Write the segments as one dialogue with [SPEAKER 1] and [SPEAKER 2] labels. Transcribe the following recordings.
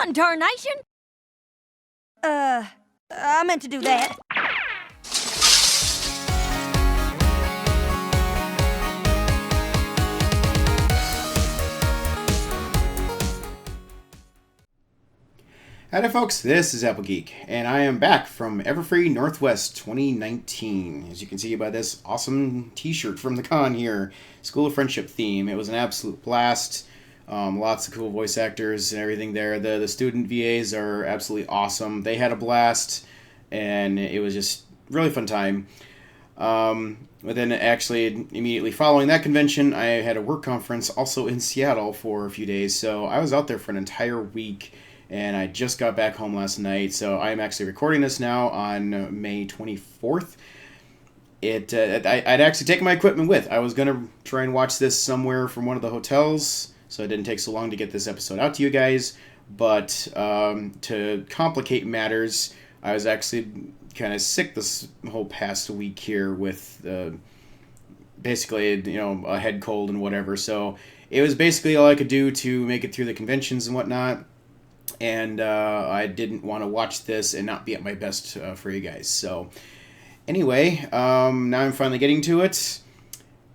[SPEAKER 1] one, tarnation!
[SPEAKER 2] I meant to do that.
[SPEAKER 3] Howdy folks, this is Applegeek, and I am back from Everfree Northwest 2019. As you can see by this awesome t-shirt from the con here, School of Friendship theme. It was an absolute blast. Lots of cool voice actors and everything there. The student VAs are absolutely awesome. They had a blast, and it was just really fun time. But then actually immediately following that convention, I had a work conference also in Seattle for a few days, so I was out there for an entire week. And I just got back home last night, so I'm actually recording this now on May 24th. I'd actually taken my equipment with. I was going to try and watch this somewhere from one of the hotels, so it didn't take so long to get this episode out to you guys. But to complicate matters, I was actually kind of sick this whole past week here with basically, a head cold and whatever. So it was basically all I could do to make it through the conventions and whatnot. And I didn't want to watch this and not be at my best for you guys. So anyway, now I'm finally getting to it.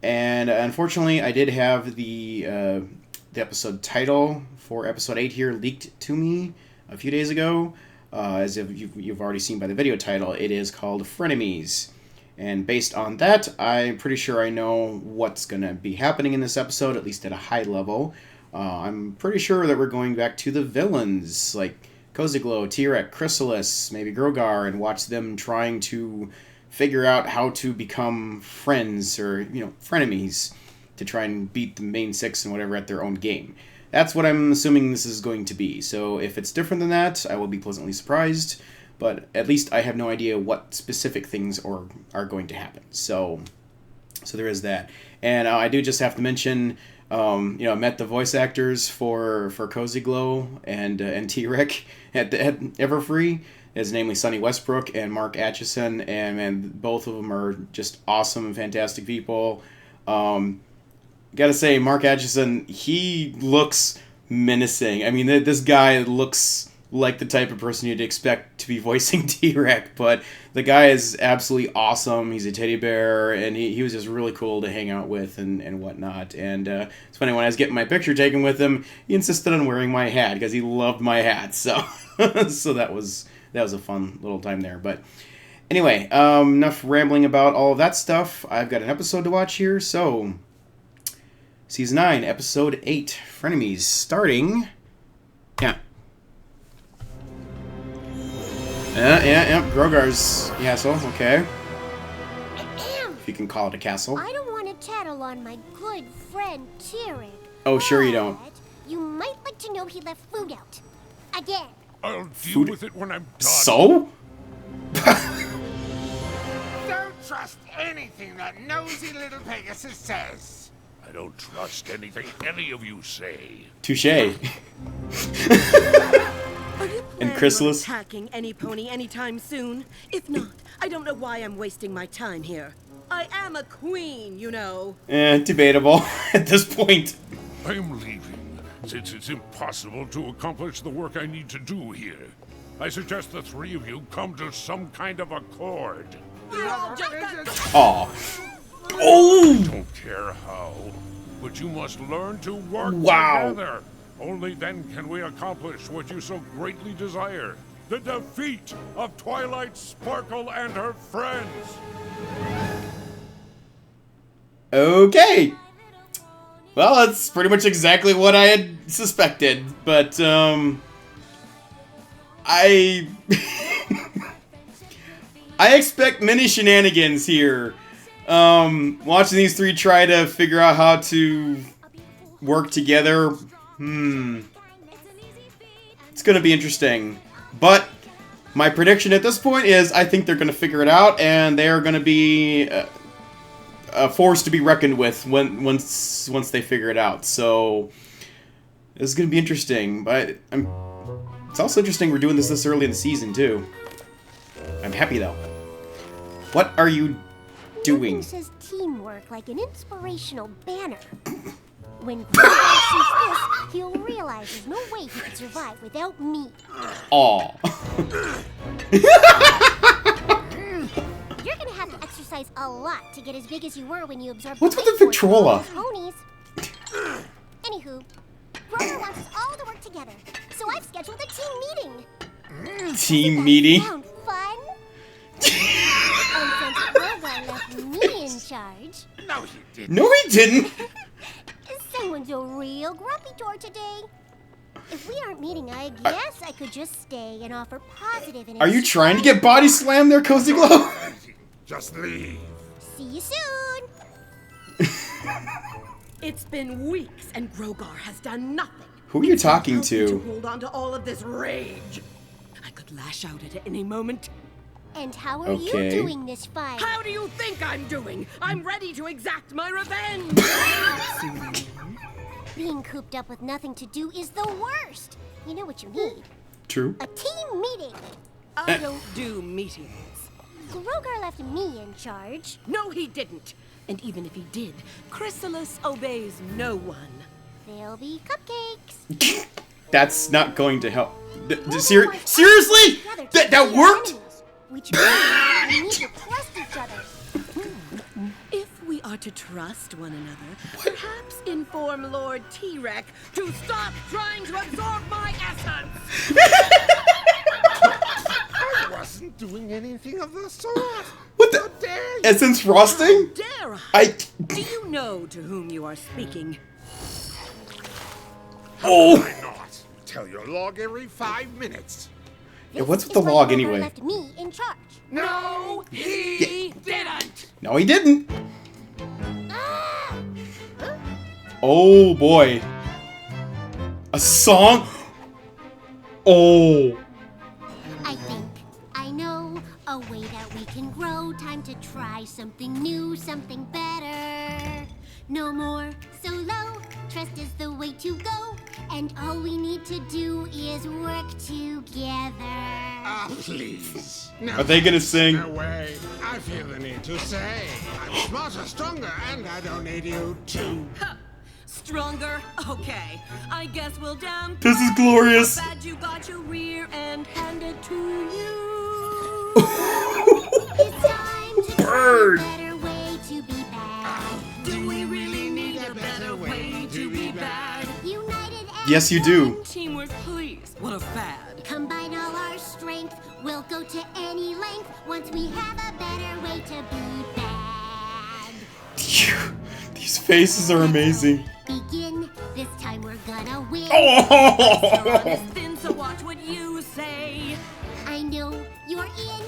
[SPEAKER 3] And unfortunately, I did have the episode title for episode 8 here leaked to me a few days ago. As if you've already seen by the video title, it is called Frenemies. And based on that, I'm pretty sure I know what's going to be happening in this episode, at least at a high level. I'm pretty sure that we're going back to the villains, like Cozy Glow, T-Rex, Chrysalis, maybe Grogar, and watch them trying to figure out how to become friends, or, frenemies, to try and beat the main six and whatever at their own game. That's what I'm assuming this is going to be. So if it's different than that, I will be pleasantly surprised, but at least I have no idea what specific things are going to happen. So there is that. And I do just have to mention... I met the voice actors for Cozy Glow and T-Rex at Everfree, as namely Sonny Westbrook and Mark Atchison, and both of them are just awesome and fantastic people. Gotta say, Mark Atchison, he looks menacing. I mean, this guy looks like the type of person you'd expect to be voicing T-Rex, but the guy is absolutely awesome. He's a teddy bear, and he was just really cool to hang out with and whatnot. And it's funny, when I was getting my picture taken with him, he insisted on wearing my hat because he loved my hat. So so that was a fun little time there. But anyway, enough rambling about all of that stuff. I've got an episode to watch here. So Season 9, Episode 8, Frenemies, starting... Yeah. Yeah, Grogar's castle, okay. If you can call it a castle.
[SPEAKER 4] I don't want to tattle on my good friend, T-Rex.
[SPEAKER 3] Oh, sure you don't.
[SPEAKER 4] You might like to know he left food out. Again.
[SPEAKER 5] I'll deal with it when I'm done.
[SPEAKER 3] So?
[SPEAKER 6] Don't trust anything that nosy little Pegasus says.
[SPEAKER 5] I don't trust anything any of you say.
[SPEAKER 3] Touché.
[SPEAKER 2] Are you
[SPEAKER 3] And
[SPEAKER 2] planning on
[SPEAKER 3] Chrysalis?
[SPEAKER 2] attacking any pony anytime soon? If not, I don't know why I'm wasting my time here. I am a queen, you know.
[SPEAKER 3] Debatable at this point.
[SPEAKER 5] I'm leaving, since it's impossible to accomplish the work I need to do here. I suggest the three of you come to some kind of accord.
[SPEAKER 3] Aw. Oh!
[SPEAKER 5] Don't care how, but you must learn to work
[SPEAKER 3] Wow.
[SPEAKER 5] together. Only then can we accomplish what you so greatly desire. The defeat of Twilight Sparkle and her friends.
[SPEAKER 3] Okay. Well, that's pretty much exactly what I had suspected, but, I... I expect many shenanigans here. Watching these three try to figure out how to work together, it's gonna be interesting. But my prediction at this point is I think they're gonna figure it out, and they are gonna be a force to be reckoned with once they figure it out. So this is gonna be interesting. But it's also interesting we're doing this early in the season too. I'm happy though. What are you doing?
[SPEAKER 4] Nothing says teamwork like an inspirational banner. When Grogar sees this, he'll realize there's no way he could survive without me.
[SPEAKER 3] Aw.
[SPEAKER 4] You're gonna have to exercise a lot to get as big as you were when you absorbed
[SPEAKER 3] What's with the
[SPEAKER 4] weight force from all
[SPEAKER 3] Victrola?
[SPEAKER 4] those ponies. Anywho, Grogar wants us all to work together, so I've scheduled a team meeting.
[SPEAKER 3] Team meeting?
[SPEAKER 4] Sound fun? And since Grogar left me in charge,
[SPEAKER 6] No, he didn't.
[SPEAKER 3] No, he didn't.
[SPEAKER 4] someone's a real grumpy tour today. If we aren't meeting, I guess I could just stay and offer positive and
[SPEAKER 3] Are you trying to get body slammed there, Cozy Glow?
[SPEAKER 6] Just leave.
[SPEAKER 4] See you soon.
[SPEAKER 2] It's been weeks and Grogar has done nothing.
[SPEAKER 3] Who are you talking
[SPEAKER 2] Help me
[SPEAKER 3] to?
[SPEAKER 2] hold on to all of this rage. I could lash out at any moment.
[SPEAKER 4] And how are
[SPEAKER 3] Okay.
[SPEAKER 4] you doing this fight?
[SPEAKER 2] How do you think I'm doing? I'm ready to exact my revenge.
[SPEAKER 4] Being cooped up with nothing to do is the worst. You know what you need?
[SPEAKER 3] True.
[SPEAKER 4] A team meeting.
[SPEAKER 2] I don't do meetings.
[SPEAKER 4] Grogar left me in charge.
[SPEAKER 2] No, he didn't. And even if he did, Chrysalis obeys no one.
[SPEAKER 4] There'll be cupcakes.
[SPEAKER 3] That's not going to help. Seriously? That worked?
[SPEAKER 4] Which means we need to trust each other.
[SPEAKER 2] If we are to trust one another, perhaps inform Lord T-Rex to stop trying to absorb my essence.
[SPEAKER 6] I wasn't doing anything of the sort.
[SPEAKER 3] What
[SPEAKER 6] How
[SPEAKER 3] the?
[SPEAKER 6] dare you?
[SPEAKER 3] Essence frosting?
[SPEAKER 2] Dare
[SPEAKER 3] I.
[SPEAKER 2] Do you know to whom you are speaking?
[SPEAKER 3] Oh.
[SPEAKER 6] Why not? Tell your log every 5 minutes.
[SPEAKER 3] Yeah, what's with
[SPEAKER 4] This
[SPEAKER 3] the
[SPEAKER 4] is why
[SPEAKER 3] log
[SPEAKER 4] Grogar
[SPEAKER 3] anyway?
[SPEAKER 4] left me in charge.
[SPEAKER 2] No, he didn't.
[SPEAKER 3] No, he didn't.
[SPEAKER 4] Ah!
[SPEAKER 3] Oh boy. A song? Oh.
[SPEAKER 4] I think I know a way that we can grow. Time to try something new, something better. No more solo. Trust is the way to go. And all we need to do is work together.
[SPEAKER 6] Ah, please. No,
[SPEAKER 3] Are they gonna sing?
[SPEAKER 6] No way. I feel the need to say I'm smarter, stronger, and I don't need you too.
[SPEAKER 2] Stronger? Okay. I guess we'll down.
[SPEAKER 3] This is glorious.
[SPEAKER 2] Bad you got your rear end handed to you.
[SPEAKER 4] It's time to
[SPEAKER 3] Bird.
[SPEAKER 4] try a better way to be bad.
[SPEAKER 2] Do we really need a better way to be bad?
[SPEAKER 4] United as
[SPEAKER 3] Yes, you do.
[SPEAKER 2] Teamwork, please. What a fad.
[SPEAKER 4] Combine all our strength, we'll go to any length once we have a better way to be bad.
[SPEAKER 3] These faces are amazing.
[SPEAKER 4] Begin, this time we're gonna win.
[SPEAKER 2] You're
[SPEAKER 3] Oh.
[SPEAKER 2] on this thin, so watch what you say.
[SPEAKER 4] I know you're in.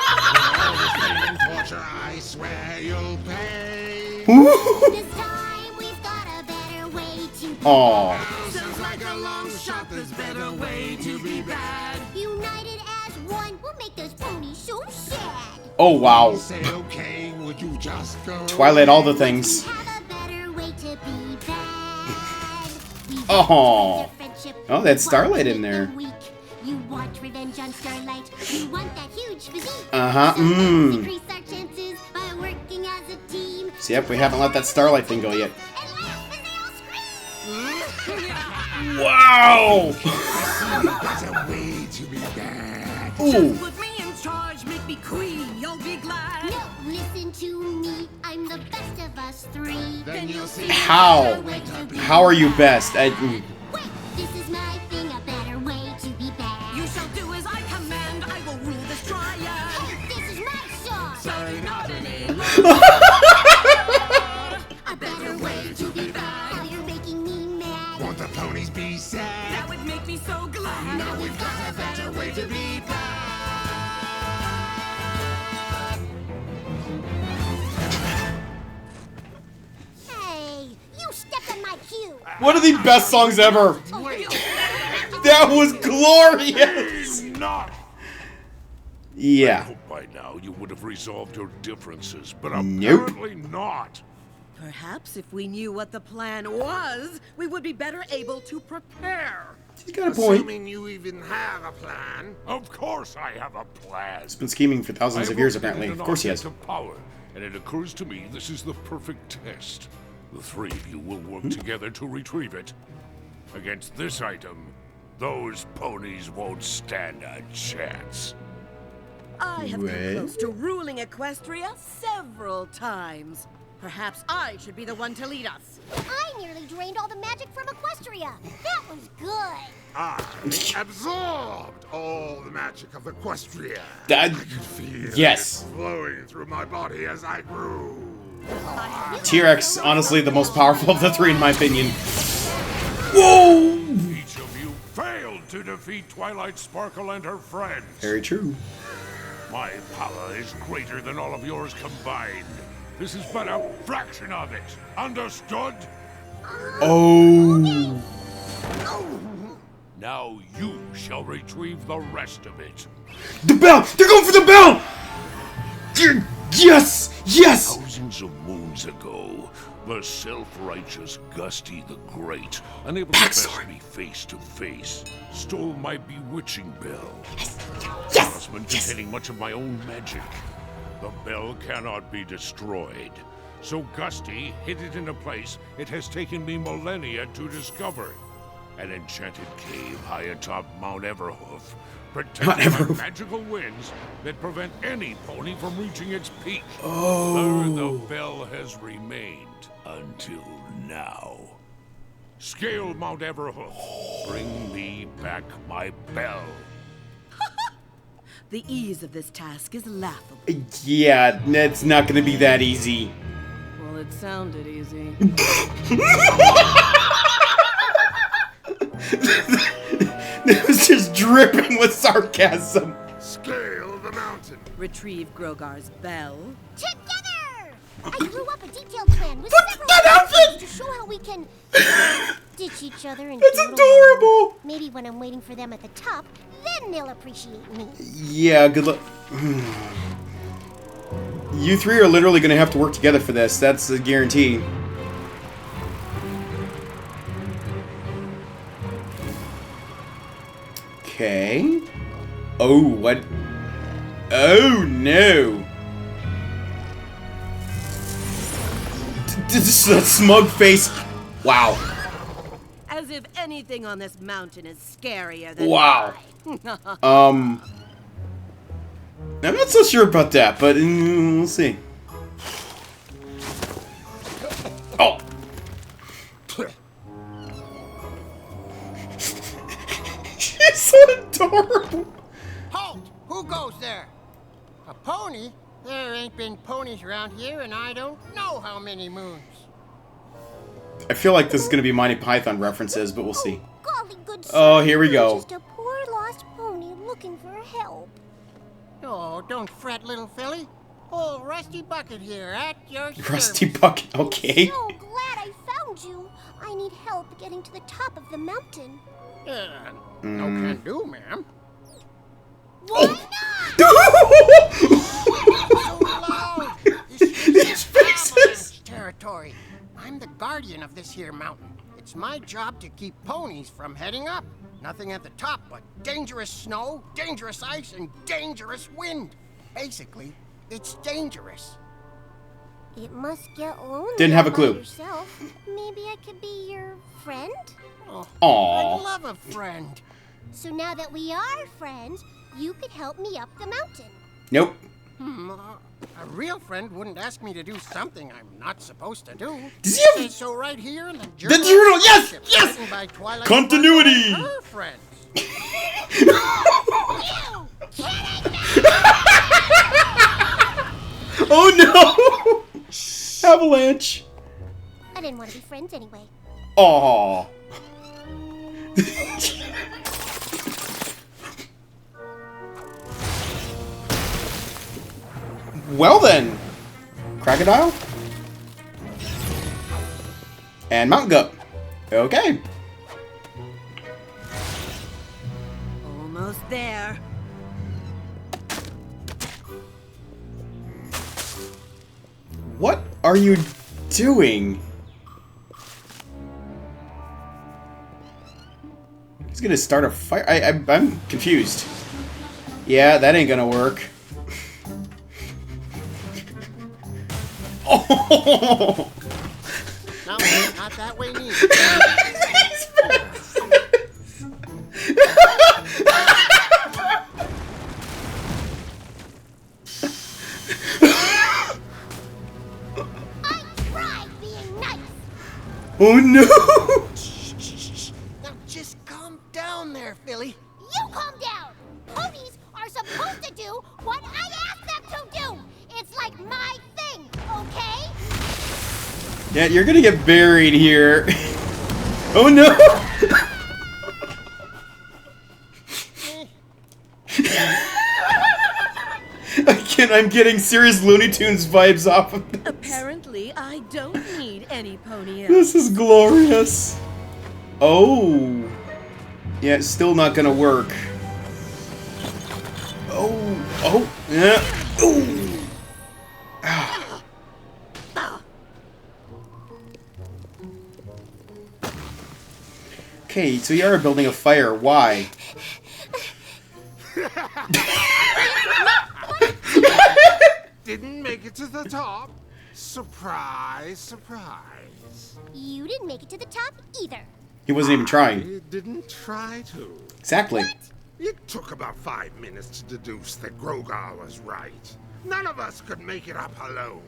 [SPEAKER 6] And torture, I swear you'll pay.
[SPEAKER 4] This time we've got a better way to be
[SPEAKER 3] Oh.
[SPEAKER 2] Sounds like a long shot. There's better way to be bad.
[SPEAKER 4] United as one, we'll make those ponies so sad.
[SPEAKER 3] Oh wow.
[SPEAKER 6] Say okay, would you just go?
[SPEAKER 3] Twilight, all the things.
[SPEAKER 4] We have a better way to be bad. We
[SPEAKER 3] Oh.
[SPEAKER 4] your friendship.
[SPEAKER 3] Oh, that's
[SPEAKER 4] You
[SPEAKER 3] Starlight
[SPEAKER 4] want
[SPEAKER 3] in
[SPEAKER 4] to
[SPEAKER 3] there.
[SPEAKER 4] make them weak. You want revenge on Starlight. You want that huge physique.
[SPEAKER 3] Uh-huh,
[SPEAKER 4] So let's
[SPEAKER 3] mm.
[SPEAKER 4] increase our chances by working as a team.
[SPEAKER 3] So, yep, we haven't let that Starlight thing go yet.
[SPEAKER 4] And laugh as they all scream.
[SPEAKER 3] Wow.
[SPEAKER 6] That's a way to be bad.
[SPEAKER 3] Ooh.
[SPEAKER 2] Put me in charge, make me queen. You'll be glad.
[SPEAKER 4] No, listen to me. I'm the best of us three.
[SPEAKER 6] Then you'll see.
[SPEAKER 3] How? How are you best?
[SPEAKER 4] Wait, this is my thing. A better way to be bad.
[SPEAKER 2] You shall do as I command. I will rule this triad.
[SPEAKER 4] Hey, this is my song.
[SPEAKER 2] Sorry, not anymore.
[SPEAKER 4] A better way to be bad. Now you're making me mad.
[SPEAKER 6] Won't the ponies be sad?
[SPEAKER 2] That would make me so glad.
[SPEAKER 6] Now we've got a better way to be bad.
[SPEAKER 4] Hey, you stepped on my cue.
[SPEAKER 3] One of the best songs ever.
[SPEAKER 6] Wait,
[SPEAKER 3] That was glorious.
[SPEAKER 5] Not. I
[SPEAKER 3] Yeah.
[SPEAKER 5] hope by now you would have resolved your differences, but
[SPEAKER 3] Nope.
[SPEAKER 5] apparently not.
[SPEAKER 2] Perhaps if we knew what the plan was, we would be better able to prepare.
[SPEAKER 3] He's got a point.
[SPEAKER 6] assuming you even have a plan.
[SPEAKER 5] Of course I have a plan.
[SPEAKER 3] He's been scheming for thousands of years, apparently. Of course he has.
[SPEAKER 5] Of power, and it occurs to me this is the perfect test. The three of you will work together to retrieve it. Against this item, those ponies won't stand a chance.
[SPEAKER 2] I have come close to ruling Equestria several times. Perhaps I should be the one to lead us.
[SPEAKER 4] I nearly drained all the magic from Equestria. That was good.
[SPEAKER 6] I absorbed all the magic of Equestria.
[SPEAKER 3] That,
[SPEAKER 6] I could feel
[SPEAKER 3] yes.
[SPEAKER 6] it flowing through my body as I grew.
[SPEAKER 3] T-Rex, honestly, the most powerful of the three, in my opinion. Whoa!
[SPEAKER 5] Each of you failed to defeat Twilight Sparkle and her friends.
[SPEAKER 3] Very true.
[SPEAKER 5] My power is greater than all of yours combined. This is but a fraction of it. Understood?
[SPEAKER 3] Oh.
[SPEAKER 5] Now you shall retrieve the rest of it.
[SPEAKER 3] The bell! They're going for the bell! Yes! Yes!
[SPEAKER 5] Thousands of moons ago, the self-righteous Gusty the Great, unable to face me face to face, stole my bewitching bell.
[SPEAKER 3] Yes!
[SPEAKER 5] Containing much of my own magic. The bell cannot be destroyed. So Gusty hid it in a place it has taken me millennia to discover. An enchanted cave high atop Mount Everhoof, protected by magical winds that prevent any pony from reaching its peak. There the bell has remained until now. Scale Mount Everhoof. Bring me back my bell.
[SPEAKER 2] The ease of this task is laughable.
[SPEAKER 3] Yeah, it's not gonna be that easy.
[SPEAKER 2] Well, it sounded easy.
[SPEAKER 3] It was just dripping with sarcasm.
[SPEAKER 6] Scale the mountain.
[SPEAKER 2] Retrieve Grogar's bell.
[SPEAKER 4] Together! I drew up a detailed plan with several
[SPEAKER 3] that outfit!
[SPEAKER 4] to show how we can ditch each other and
[SPEAKER 3] That's
[SPEAKER 4] do it
[SPEAKER 3] adorable!
[SPEAKER 4] alone. Maybe when I'm waiting for them at the top, then they'll appreciate me.
[SPEAKER 3] Yeah, good luck. You three are literally gonna have to work together for this. That's a guarantee. Okay. Oh, what? Oh, no. This is a smug face. Wow.
[SPEAKER 2] As if anything on this mountain is scarier than
[SPEAKER 3] Wow.
[SPEAKER 2] I.
[SPEAKER 3] I'm not so sure about that, but we'll see. Oh. She's so adorable.
[SPEAKER 1] Halt! Who goes there? A pony? There ain't been ponies around here, and I don't know how many moons.
[SPEAKER 3] I feel like this is going to be Monty Python references, but we'll see.
[SPEAKER 4] Golly good
[SPEAKER 3] Oh,
[SPEAKER 4] sir,
[SPEAKER 3] here we
[SPEAKER 4] I'm
[SPEAKER 3] go.
[SPEAKER 4] Just a poor lost pony looking for help.
[SPEAKER 1] Oh, don't fret, little filly. Old Rusty Bucket here at your
[SPEAKER 3] Rusty
[SPEAKER 1] service.
[SPEAKER 3] Bucket, okay.
[SPEAKER 4] So glad I found you. I need help getting to the top of the mountain.
[SPEAKER 1] No can do, ma'am.
[SPEAKER 4] Why not?
[SPEAKER 1] So loud! This
[SPEAKER 3] These
[SPEAKER 1] is
[SPEAKER 3] faces.
[SPEAKER 1] avalanche territory. I'm the guardian of this here mountain. It's my job to keep ponies from heading up. Nothing at the top but dangerous snow, dangerous ice, and dangerous wind. Basically, it's dangerous.
[SPEAKER 4] It must get lonely.
[SPEAKER 3] Didn't have a
[SPEAKER 4] all by
[SPEAKER 3] clue.
[SPEAKER 4] Yourself. Maybe I could be your friend?
[SPEAKER 1] Oh,
[SPEAKER 3] Aw.
[SPEAKER 1] I love a friend.
[SPEAKER 4] So now that we are friends, you could help me up the mountain.
[SPEAKER 3] Nope.
[SPEAKER 1] A real friend wouldn't ask me to do something I'm not supposed to do.
[SPEAKER 3] Does he
[SPEAKER 1] It
[SPEAKER 3] have
[SPEAKER 1] says so right here in the
[SPEAKER 3] the
[SPEAKER 1] journal.
[SPEAKER 3] journal? Yes! Yes!
[SPEAKER 1] Written by Twilight
[SPEAKER 3] Continuity!
[SPEAKER 1] Sparkle and her friends.
[SPEAKER 3] Oh no! Avalanche.
[SPEAKER 4] I didn't want to be friends anyway.
[SPEAKER 3] Aw. Well then, Crocodile and Mountain Goat. Okay.
[SPEAKER 2] Almost there.
[SPEAKER 3] What are you doing? He's gonna start a fire. I'm confused. Yeah, that ain't gonna work. Oh!
[SPEAKER 1] Not that way neither.
[SPEAKER 4] I tried being nice.
[SPEAKER 3] Oh no!
[SPEAKER 1] Now just calm down there, Philly.
[SPEAKER 4] You calm down. Ponies are supposed to do what I ask them to do. It's like my thing, okay?
[SPEAKER 3] Yeah, you're gonna get buried here. Oh no! I'm getting serious Looney Tunes vibes off of this.
[SPEAKER 2] Apparently, I don't need any pony
[SPEAKER 3] This is glorious. Oh. Yeah, it's still not gonna work. Oh, yeah. Oh. Ah. Okay, so you are building a fire. Why?
[SPEAKER 6] Didn't make it to the top. Surprise, surprise.
[SPEAKER 4] You didn't make it to the top either.
[SPEAKER 3] He wasn't even trying.
[SPEAKER 6] I didn't try to.
[SPEAKER 3] Exactly.
[SPEAKER 6] It took about 5 minutes to deduce that Grogar was right. None of us could make it up alone.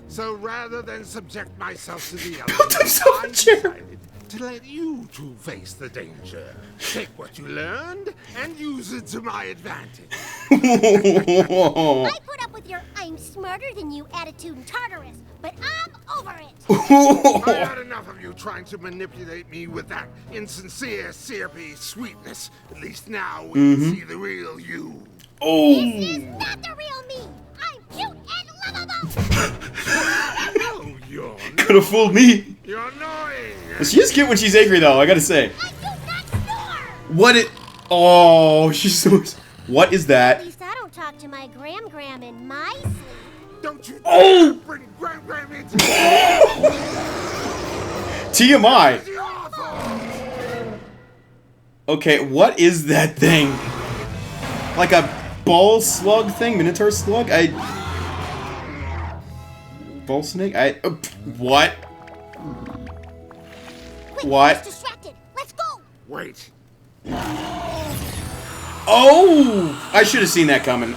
[SPEAKER 6] So rather than subject myself to the elements, I decided to let you two face the danger. Take what you learned and use it to my advantage.
[SPEAKER 4] I put up with your I'm smarter than you attitude in Tartarus, but I'm over it.
[SPEAKER 6] I had enough of you trying to manipulate me with that insincere, syrupy sweetness. At least now we can see the real you.
[SPEAKER 3] Oh.
[SPEAKER 4] This is not the real me. I'm cute and lovable.
[SPEAKER 6] No, you're
[SPEAKER 3] Could have fooled me.
[SPEAKER 6] You're annoying.
[SPEAKER 3] She is cute when she's angry, though. I gotta say.
[SPEAKER 4] I do not snore.
[SPEAKER 3] What it? Oh, she's so. What is
[SPEAKER 4] At
[SPEAKER 3] that?
[SPEAKER 4] least I don't talk to my Gram in my sleep.
[SPEAKER 6] Don't you
[SPEAKER 3] Oh!
[SPEAKER 6] dare bring Gram into
[SPEAKER 3] TMI.
[SPEAKER 6] the awful.
[SPEAKER 3] Okay, what is that thing? Like a ball slug thing? Minotaur slug? Ball snake? What?
[SPEAKER 4] Wait,
[SPEAKER 3] What?
[SPEAKER 4] I was distracted. Let's go.
[SPEAKER 6] Wait.
[SPEAKER 3] Oh! I should have seen that coming.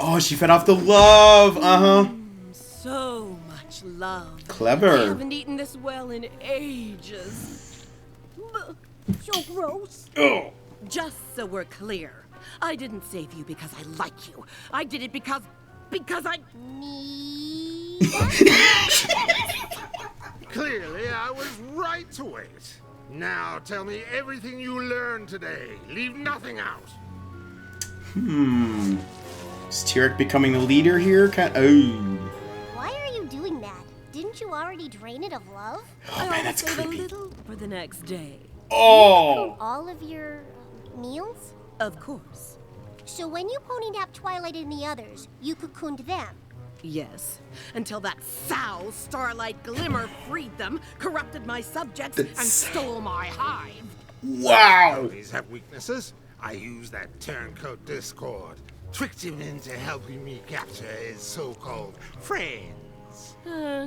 [SPEAKER 3] Oh, she fed off the love. Uh-huh.
[SPEAKER 2] So much love.
[SPEAKER 3] Clever.
[SPEAKER 2] I haven't eaten this well in ages.
[SPEAKER 4] So gross.
[SPEAKER 3] Oh.
[SPEAKER 2] Just so we're clear, I didn't save you because I like you. I did it because I...
[SPEAKER 4] Me.
[SPEAKER 6] Clearly, I was right to wait. Now tell me everything you learned today. Leave nothing out.
[SPEAKER 3] Is Tyrek becoming the leader here? Oh.
[SPEAKER 4] Why are you doing that? Didn't you already drain it of love?
[SPEAKER 3] Oh man, that's
[SPEAKER 2] save
[SPEAKER 3] creepy.
[SPEAKER 2] a little for the next day.
[SPEAKER 3] Oh.
[SPEAKER 4] All of your meals?
[SPEAKER 2] Of course.
[SPEAKER 4] So when you pony napped Twilight and the others, you cocooned them.
[SPEAKER 2] Yes, until that foul Starlight Glimmer freed them, corrupted my subjects, and stole my hive.
[SPEAKER 3] Wow.
[SPEAKER 6] Ponies have weaknesses. I used that turncoat Discord. Tricked him into helping me capture his so-called friends.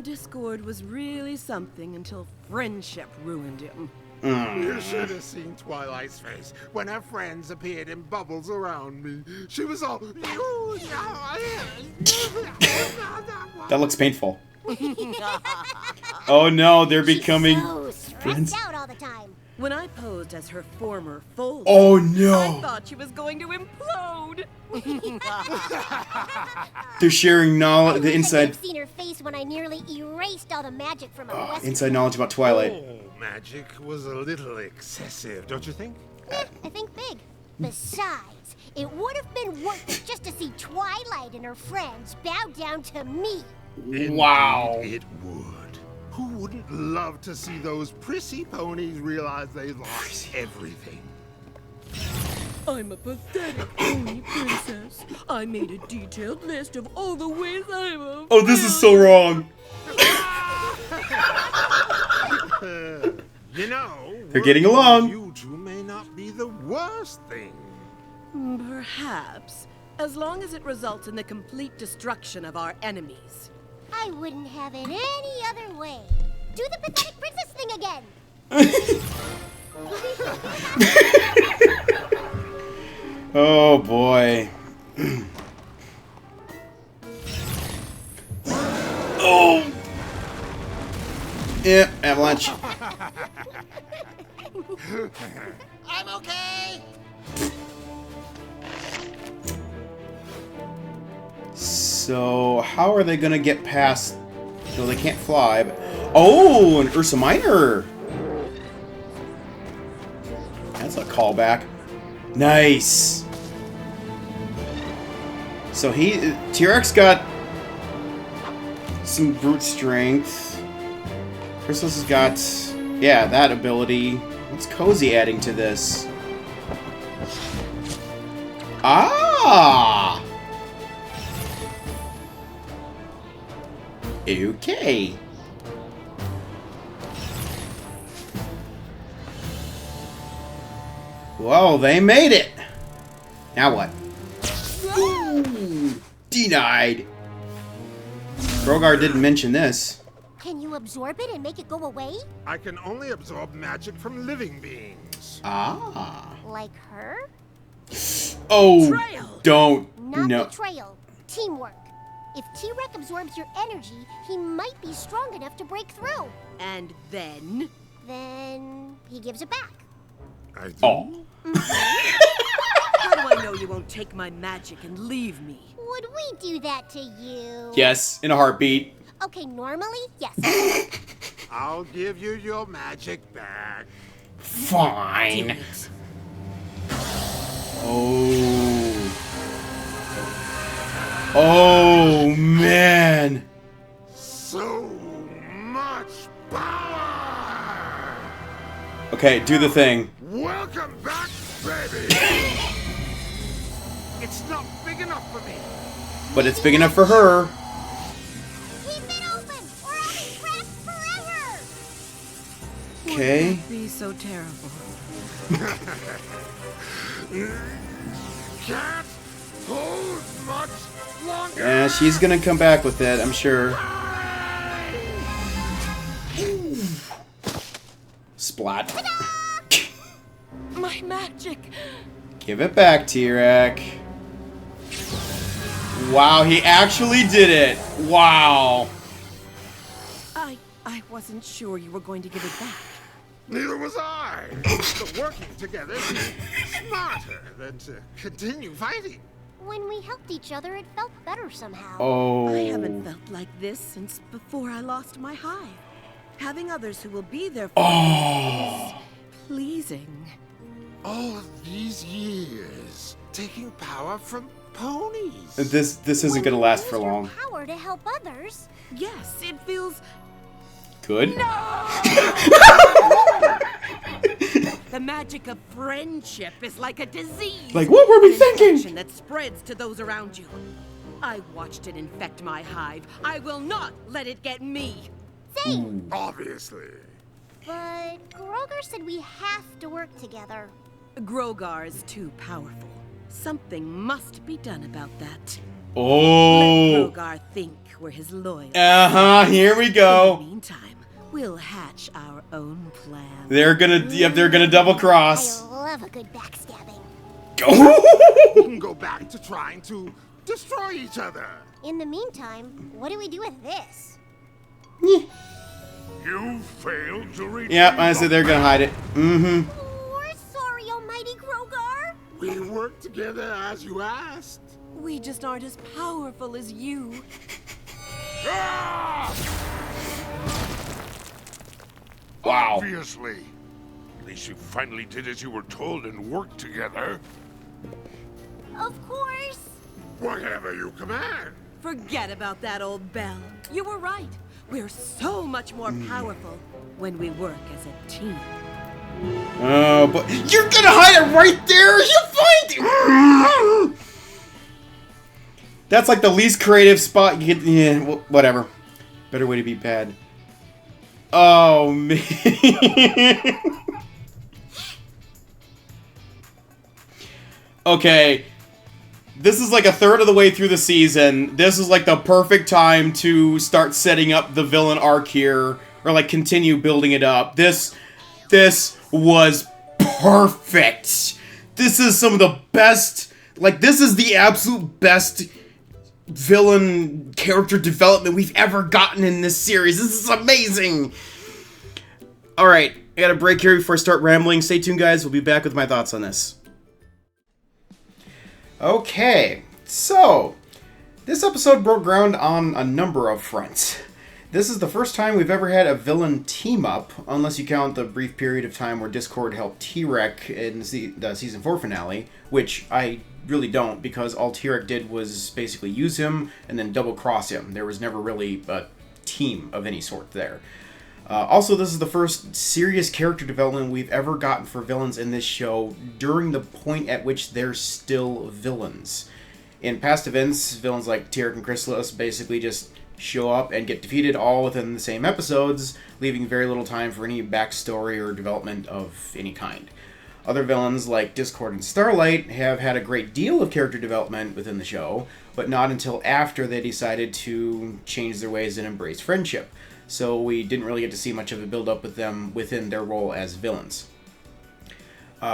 [SPEAKER 2] Discord was really something until friendship ruined him.
[SPEAKER 6] You should have seen Twilight's face when her friends appeared in bubbles around me. She was all...
[SPEAKER 3] That looks painful. Oh no, they're becoming
[SPEAKER 4] So stressed
[SPEAKER 3] friends.
[SPEAKER 4] out all the time.
[SPEAKER 2] When I posed as her former foe,
[SPEAKER 3] Oh
[SPEAKER 2] I
[SPEAKER 3] no.
[SPEAKER 2] thought she was going to implode.
[SPEAKER 3] They're sharing knowledge, the
[SPEAKER 4] I've
[SPEAKER 3] inside
[SPEAKER 4] seen her face when I nearly erased all the magic from her Western.
[SPEAKER 3] inside knowledge about Twilight.
[SPEAKER 6] Oh, magic was a little excessive, don't you think?
[SPEAKER 4] I think big. Besides, it would have been worth it just to see Twilight and her friends bow down to me.
[SPEAKER 3] Wow.
[SPEAKER 6] Indeed it would. Who wouldn't love to see those prissy ponies realize they've lost everything?
[SPEAKER 2] I'm a pathetic pony princess. I made a detailed list of all the ways I'm a
[SPEAKER 3] Oh, this is so wrong.
[SPEAKER 6] You know,
[SPEAKER 3] They're getting
[SPEAKER 6] working
[SPEAKER 3] along.
[SPEAKER 6] with You two may not be the worst thing.
[SPEAKER 2] Perhaps, as long as it results in the complete destruction of our enemies.
[SPEAKER 4] I wouldn't have it any other way. Do the pathetic princess thing again.
[SPEAKER 3] Oh boy. Oh! Yeah, avalanche.
[SPEAKER 1] I'm okay.
[SPEAKER 3] So, how are they gonna get past... No, they can't fly, but... Oh, an Ursa Minor! That's a callback. Nice! So T-Rex got some brute strength. Chrysalis has got, yeah, that ability. What's Cozy adding to this? Ah! Okay. Well, they made it. Now what? Ooh, denied. Grogar didn't mention this.
[SPEAKER 4] Can you absorb it and make it go away?
[SPEAKER 6] I can only absorb magic from living beings.
[SPEAKER 3] Ah.
[SPEAKER 4] Like her?
[SPEAKER 3] Oh,
[SPEAKER 2] Betrayal.
[SPEAKER 3] don't.
[SPEAKER 4] Not
[SPEAKER 3] No.
[SPEAKER 4] betrayal. Teamwork. If T-Rex absorbs your energy, he might be strong enough to break through.
[SPEAKER 2] And then?
[SPEAKER 4] Then he gives it back.
[SPEAKER 6] I do.
[SPEAKER 3] Oh.
[SPEAKER 2] How do I know you won't take my magic and leave me?
[SPEAKER 4] Would we do that to you?
[SPEAKER 3] Yes, in a heartbeat.
[SPEAKER 4] Okay, normally, yes.
[SPEAKER 6] I'll give you your magic back.
[SPEAKER 3] Fine.
[SPEAKER 2] Damn it.
[SPEAKER 3] Oh. Oh, man.
[SPEAKER 6] So much power!
[SPEAKER 3] Okay, do the thing.
[SPEAKER 6] Welcome back, baby! It's not big enough for me.
[SPEAKER 3] But it's big enough for her.
[SPEAKER 4] Keep it open, or I'll be trapped forever!
[SPEAKER 3] Okay.
[SPEAKER 2] Would that be so terrible?
[SPEAKER 6] Can't hold much longer!
[SPEAKER 3] Yeah, she's gonna come back with it, I'm sure. Splat.
[SPEAKER 2] My magic!
[SPEAKER 3] Give it back, T-Rex. Wow, he actually did it. Wow.
[SPEAKER 2] I wasn't sure you were going to give it back.
[SPEAKER 6] Neither was I. But working together is smarter than to continue fighting.
[SPEAKER 4] When we helped each other, it felt better somehow.
[SPEAKER 3] Oh.
[SPEAKER 2] I haven't felt like this since before I lost my hive. Having others who will be there for me is pleasing.
[SPEAKER 6] All of these years, taking power from ponies.
[SPEAKER 3] This isn't
[SPEAKER 4] When
[SPEAKER 3] gonna
[SPEAKER 4] you
[SPEAKER 3] last
[SPEAKER 4] use
[SPEAKER 3] for
[SPEAKER 4] your
[SPEAKER 3] long.
[SPEAKER 4] Power to help others.
[SPEAKER 2] Yes, it feels...
[SPEAKER 3] Good?
[SPEAKER 2] The magic of friendship is like a disease.
[SPEAKER 3] Like, what were we
[SPEAKER 2] an
[SPEAKER 3] thinking?
[SPEAKER 2] infection that spreads to those around you. I watched it infect my hive. I will not let it get me.
[SPEAKER 4] Same.
[SPEAKER 6] Obviously.
[SPEAKER 4] But Groger said we have to work together.
[SPEAKER 2] Grogar is too powerful. Something must be done about that.
[SPEAKER 3] Oh.
[SPEAKER 2] Let Grogar think we're his loyal.
[SPEAKER 3] Here we
[SPEAKER 2] In the
[SPEAKER 3] go.
[SPEAKER 2] meantime, we'll hatch our own plan.
[SPEAKER 3] They're gonna double
[SPEAKER 4] I
[SPEAKER 3] cross.
[SPEAKER 4] love a good backstabbing.
[SPEAKER 6] We can go back to trying to destroy each other.
[SPEAKER 4] In the meantime, what do we do with this?
[SPEAKER 5] You failed to reach.
[SPEAKER 3] Yep, I said they're gonna hide it. Mm-hmm.
[SPEAKER 4] We're sorry, Almighty Grogar.
[SPEAKER 6] We worked together as you asked.
[SPEAKER 2] We just aren't as powerful as you.
[SPEAKER 5] Ah!
[SPEAKER 3] Wow.
[SPEAKER 5] Obviously. At least you finally did as you were told and worked together.
[SPEAKER 4] Of course.
[SPEAKER 6] Whatever you command.
[SPEAKER 2] Forget about that old bell. You were right. We're so much more powerful when we work as a team.
[SPEAKER 3] Oh, but you're gonna hide it right there. You find it. That's like the least creative spot you get. Yeah, whatever. Better way to be bad. Oh man. Okay. this is like a third of the way through the season. This is like the perfect time to start setting up the villain arc here, or like continue building it up. This was perfect. This is some of the best, like this is the absolute best villain character development we've ever gotten in this series. This is amazing. Alright, I got a break here before I start rambling. Stay tuned, guys. We'll be back with my thoughts on this. Okay, so this episode broke ground on a number of fronts. This is the first time we've ever had a villain team up, unless you count the brief period of time where Discord helped T-Rek in the Season 4 finale, which I really don't, because all T-Rek did was basically use him and then double-cross him. There was never really a team of any sort there. Also, this is the first serious character development we've ever gotten for villains in this show during the point at which they're still villains. In past events, villains like T-Rek and Chrysalis basically just show up and get defeated all within the same episodes, leaving very little time for any backstory or development of any kind. Other villains like Discord and Starlight have had a great deal of character development within the show, but not until after they decided to change their ways and embrace friendship. So we didn't really get to see much of a build-up with them within their role as villains.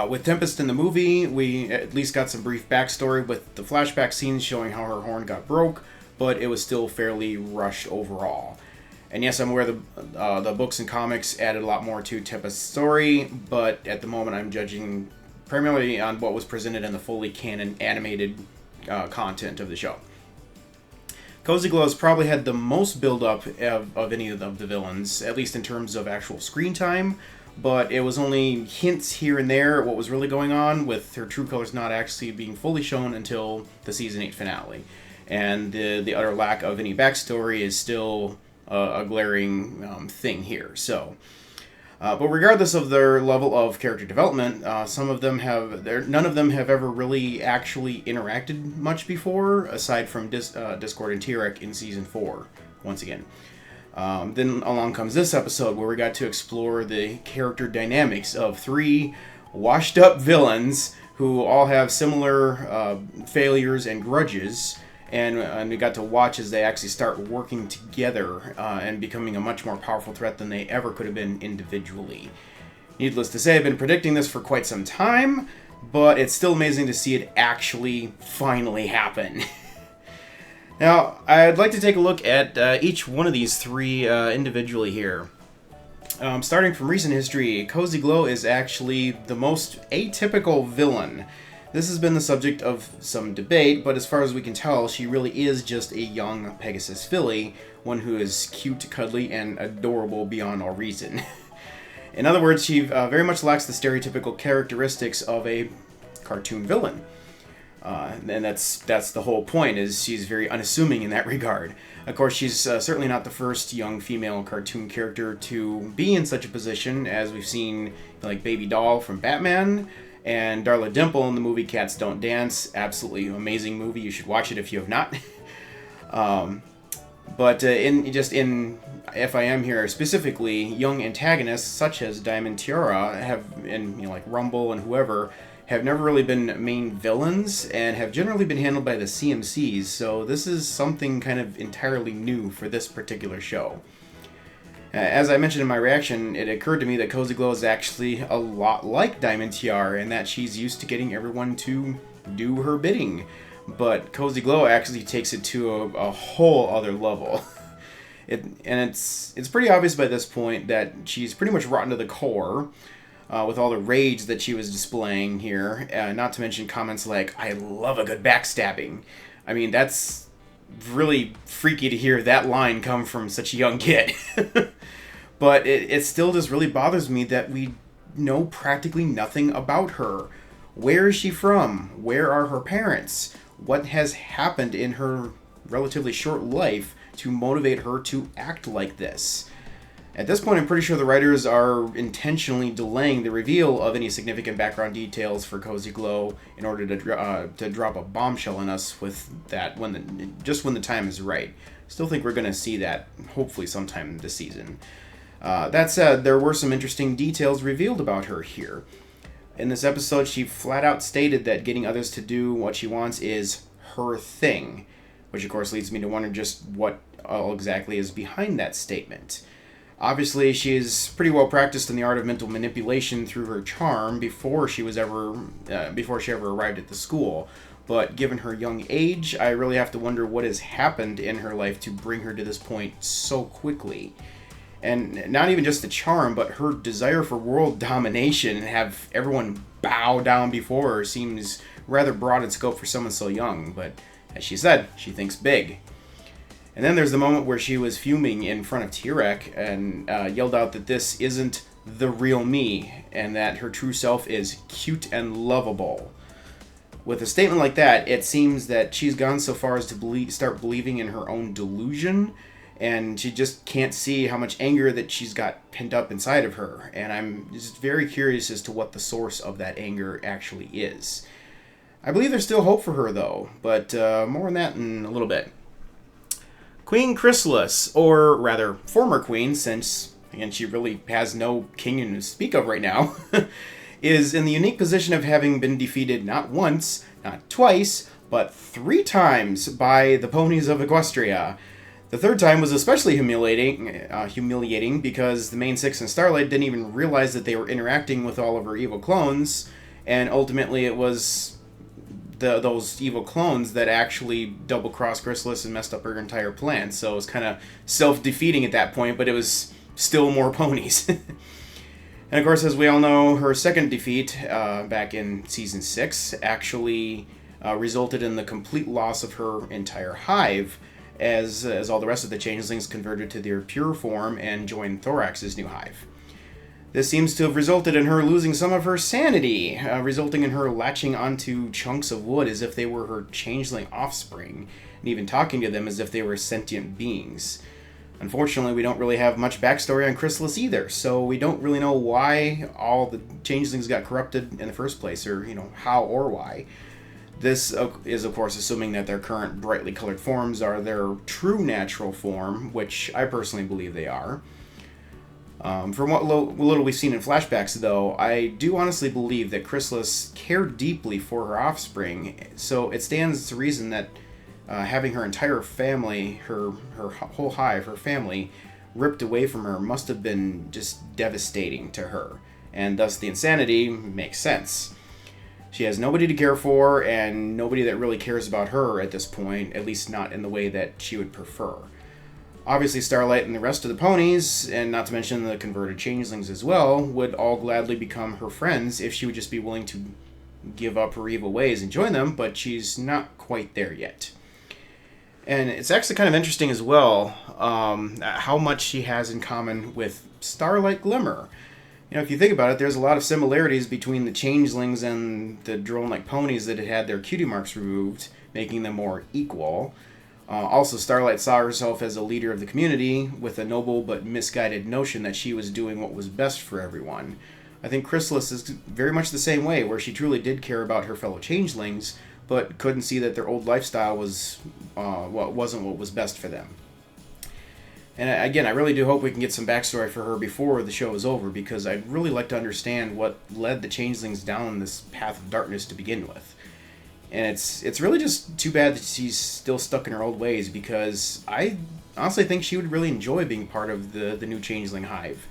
[SPEAKER 3] With Tempest in the movie, we at least got some brief backstory with the flashback scenes showing how her horn got broke, but it was still fairly rushed overall. And yes, I'm aware the books and comics added a lot more to Tempest's story, but at the moment I'm judging primarily on what was presented in the fully canon animated content of the show. Cozy Glow has probably had the most build-up of any of the villains, at least in terms of actual screen time, but it was only hints here and there at what was really going on, with her true colors not actually being fully shown until the Season 8 finale. And the utter lack of any backstory is still a glaring thing here. So, but regardless of their level of character development, none of them have ever really actually interacted much before, aside from Discord and T-Rek in Season 4, once again. Then along comes this episode, where we got to explore the character dynamics of three washed-up villains who all have similar failures and grudges, and we got to watch as they actually start working together and becoming a much more powerful threat than they ever could have been individually. Needless to say, I've been predicting this for quite some time, but it's still amazing to see it actually finally happen. Now, I'd like to take a look at each one of these three individually here. Starting from recent history, Cozy Glow is actually the most atypical villain. This has been the subject of some debate, but as far as we can tell, she really is just a young Pegasus filly, one who is cute, cuddly, and adorable beyond all reason. In other words, she very much lacks the stereotypical characteristics of a cartoon villain. And that's the whole point, is she's very unassuming in that regard. Of course, she's certainly not the first young female cartoon character to be in such a position, as we've seen like Baby Doll from Batman, and Darla Dimple in the movie Cats Don't Dance. Absolutely amazing movie. You should watch it if you have not. But in FiM here specifically, young antagonists such as Diamond Tiara and like Rumble and whoever have never really been main villains and have generally been handled by the CMCs. So this is something kind of entirely new for this particular show. As I mentioned in my reaction, it occurred to me that Cozy Glow is actually a lot like Diamond Tiara in that she's used to getting everyone to do her bidding. But Cozy Glow actually takes it to a whole other level. It's pretty obvious by this point that she's pretty much rotten to the core with all the rage that she was displaying here. Not to mention comments like, "I love a good backstabbing." I mean, that's really freaky to hear that line come from such a young kid. But it still just really bothers me that we know practically nothing about her. Where is she from? Where are her parents? What has happened in her relatively short life to motivate her to act like this? At this point, I'm pretty sure the writers are intentionally delaying the reveal of any significant background details for Cozy Glow in order to drop a bombshell on us with that when the time is right. Still think we're going to see that hopefully sometime this season. That said, there were some interesting details revealed about her here. In this episode, she flat out stated that getting others to do what she wants is her thing, which of course leads me to wonder just what all exactly is behind that statement. Obviously, she is pretty well practiced in the art of mental manipulation through her charm before she ever arrived at the school. But given her young age, I really have to wonder what has happened in her life to bring her to this point so quickly. And not even just the charm, but her desire for world domination and have everyone bow down before her seems rather broad in scope for someone so young. But as she said, she thinks big. And then there's the moment where she was fuming in front of T-Rex and yelled out that this isn't the real me, and that her true self is cute and lovable. With a statement like that, it seems that she's gone so far as to start believing in her own delusion, and she just can't see how much anger that she's got pent up inside of her. And I'm just very curious as to what the source of that anger actually is. I believe there's still hope for her, though, but more on that in a little bit. Queen Chrysalis, or rather, former queen, since, again, she really has no kingdom to speak of right now, is in the unique position of having been defeated not once, not twice, but 3 times by the ponies of Equestria. The third time was especially humiliating because the main 6 and Starlight didn't even realize that they were interacting with all of her evil clones, and ultimately it was those evil clones that actually double-crossed Chrysalis and messed up her entire plan. So it was kind of self-defeating at that point, but it was still more ponies. And of course, as we all know, her second defeat back in Season 6 actually resulted in the complete loss of her entire hive, as all the rest of the changelings converted to their pure form and joined Thorax's new hive. This seems to have resulted in her losing some of her sanity, resulting in her latching onto chunks of wood as if they were her changeling offspring, and even talking to them as if they were sentient beings. Unfortunately, we don't really have much backstory on Chrysalis either, so we don't really know why all the changelings got corrupted in the first place, or, how or why. This is, of course, assuming that their current brightly colored forms are their true natural form, which I personally believe they are. From what little we've seen in flashbacks, though, I do honestly believe that Chrysalis cared deeply for her offspring, so it stands to reason that having her entire family, her whole hive, her family, ripped away from her must have been just devastating to her, and thus the insanity makes sense. She has nobody to care for, and nobody that really cares about her at this point, at least not in the way that she would prefer. Obviously, Starlight and the rest of the ponies, and not to mention the converted changelings as well, would all gladly become her friends if she would just be willing to give up her evil ways and join them, but she's not quite there yet. And it's actually kind of interesting as well how much she has in common with Starlight Glimmer. If you think about it, there's a lot of similarities between the changelings and the drone-like ponies that had their cutie marks removed, making them more equal. Also, Starlight saw herself as a leader of the community with a noble but misguided notion that she was doing what was best for everyone. I think Chrysalis is very much the same way, where she truly did care about her fellow changelings, but couldn't see that their old lifestyle wasn't what was best for them. And again, I really do hope we can get some backstory for her before the show is over, because I'd really like to understand what led the changelings down this path of darkness to begin with. And it's really just too bad that she's still stuck in her old ways, because I honestly think she would really enjoy being part of the new changeling hive.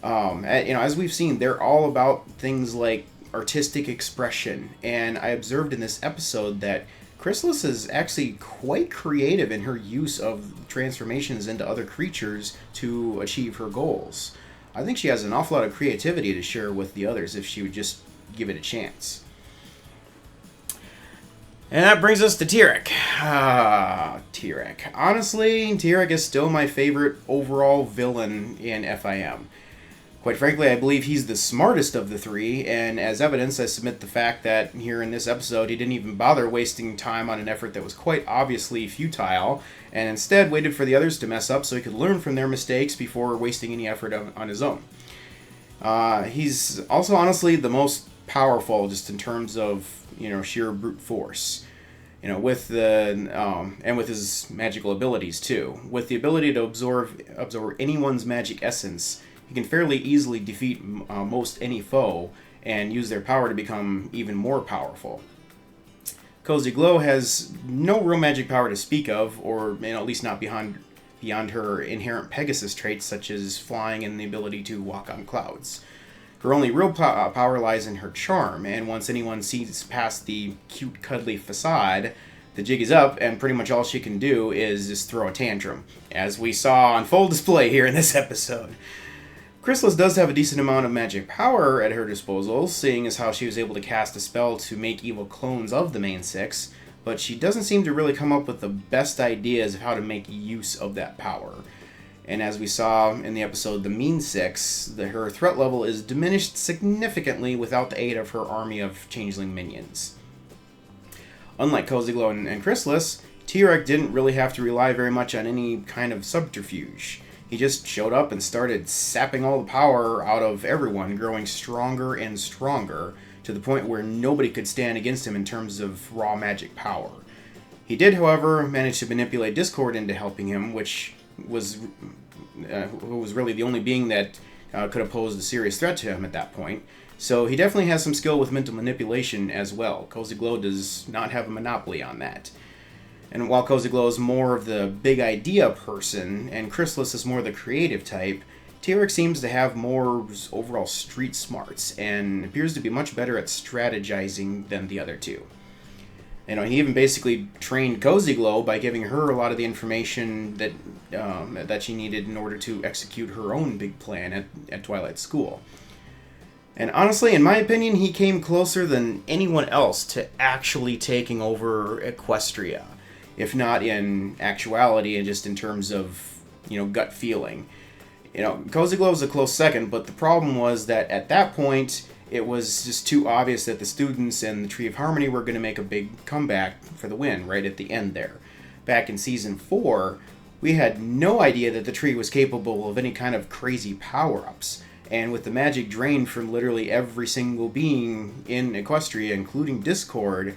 [SPEAKER 3] As we've seen, they're all about things like artistic expression, and I observed in this episode that Chrysalis is actually quite creative in her use of transformations into other creatures to achieve her goals. I think she has an awful lot of creativity to share with the others if she would just give it a chance. And that brings us to T-Rex. T-Rex. Honestly, T-Rex is still my favorite overall villain in FiM. Quite frankly, I believe he's the smartest of the 3, and as evidence, I submit the fact that here in this episode, he didn't even bother wasting time on an effort that was quite obviously futile, and instead waited for the others to mess up so he could learn from their mistakes before wasting any effort on his own. He's also honestly the most powerful, just in terms of sheer brute force. With and with his magical abilities too. With the ability to absorb anyone's magic essence, he can fairly easily defeat most any foe and use their power to become even more powerful. Cozy Glow has no real magic power to speak of, or at least not beyond her inherent Pegasus traits such as flying and the ability to walk on clouds. Her only real power lies in her charm, and once anyone sees past the cute, cuddly facade, the jig is up, and pretty much all she can do is just throw a tantrum, as we saw on full display here in this episode. Chrysalis does have a decent amount of magic power at her disposal, seeing as how she was able to cast a spell to make evil clones of the main six, but she doesn't seem to really come up with the best ideas of how to make use of that power. And as we saw in the episode The Mean Six, her threat level is diminished significantly without the aid of her army of changeling minions. Unlike Cozy Glow and Chrysalis, T-Rex didn't really have to rely very much on any kind of subterfuge. He just showed up and started sapping all the power out of everyone, growing stronger and stronger, to the point where nobody could stand against him in terms of raw magic power. He did, however, manage to manipulate Discord into helping him, which was really the only being that could have posed a serious threat to him at that point. So he definitely has some skill with mental manipulation as well. Cozy Glow does not have a monopoly on that. And while Cozy Glow is more of the big idea person, and Chrysalis is more the creative type, T-Rex seems to have more overall street smarts, and appears to be much better at strategizing than the other two. He even basically trained Cozy Glow by giving her a lot of the information that she needed in order to execute her own big plan at Twilight School. And honestly, in my opinion, he came closer than anyone else to actually taking over Equestria, if not in actuality and just in terms of, gut feeling. Cozy Glow was a close second, but the problem was that at that point, it was just too obvious that the students and the Tree of Harmony were going to make a big comeback for the win right at the end there. Back in Season 4, we had no idea that the tree was capable of any kind of crazy power-ups. And with the magic drained from literally every single being in Equestria, including Discord,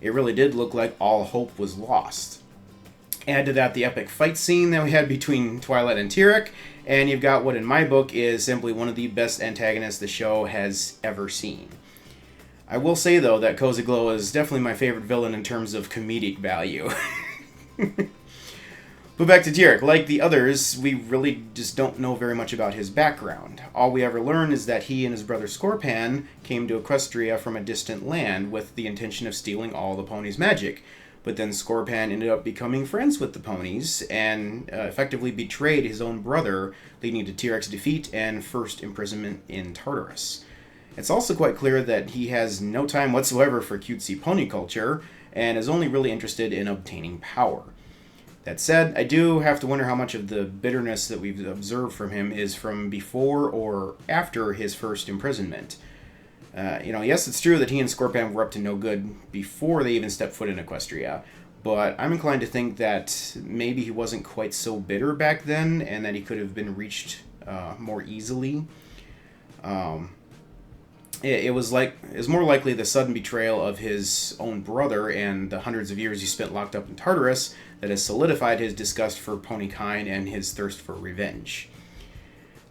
[SPEAKER 3] it really did look like all hope was lost. Add to that the epic fight scene that we had between Twilight and T-Rex, and you've got what in my book is simply one of the best antagonists the show has ever seen. I will say, though, that Cozy Glow is definitely my favorite villain in terms of comedic value. But back to T-Rex. Like the others, we really just don't know very much about his background. All we ever learn is that he and his brother Scorpan came to Equestria from a distant land with the intention of stealing all the ponies' magic. But then Scorpan ended up becoming friends with the ponies and effectively betrayed his own brother, leading to T-Rex's defeat and first imprisonment in Tartarus. It's also quite clear that he has no time whatsoever for cutesy pony culture and is only really interested in obtaining power. That said, I do have to wonder how much of the bitterness that we've observed from him is from before or after his first imprisonment. Yes, it's true that he and Scorpan were up to no good before they even stepped foot in Equestria, but I'm inclined to think that maybe he wasn't quite so bitter back then, and that he could have been reached more easily. It was more likely the sudden betrayal of his own brother and the hundreds of years he spent locked up in Tartarus that has solidified his disgust for ponykind and his thirst for revenge.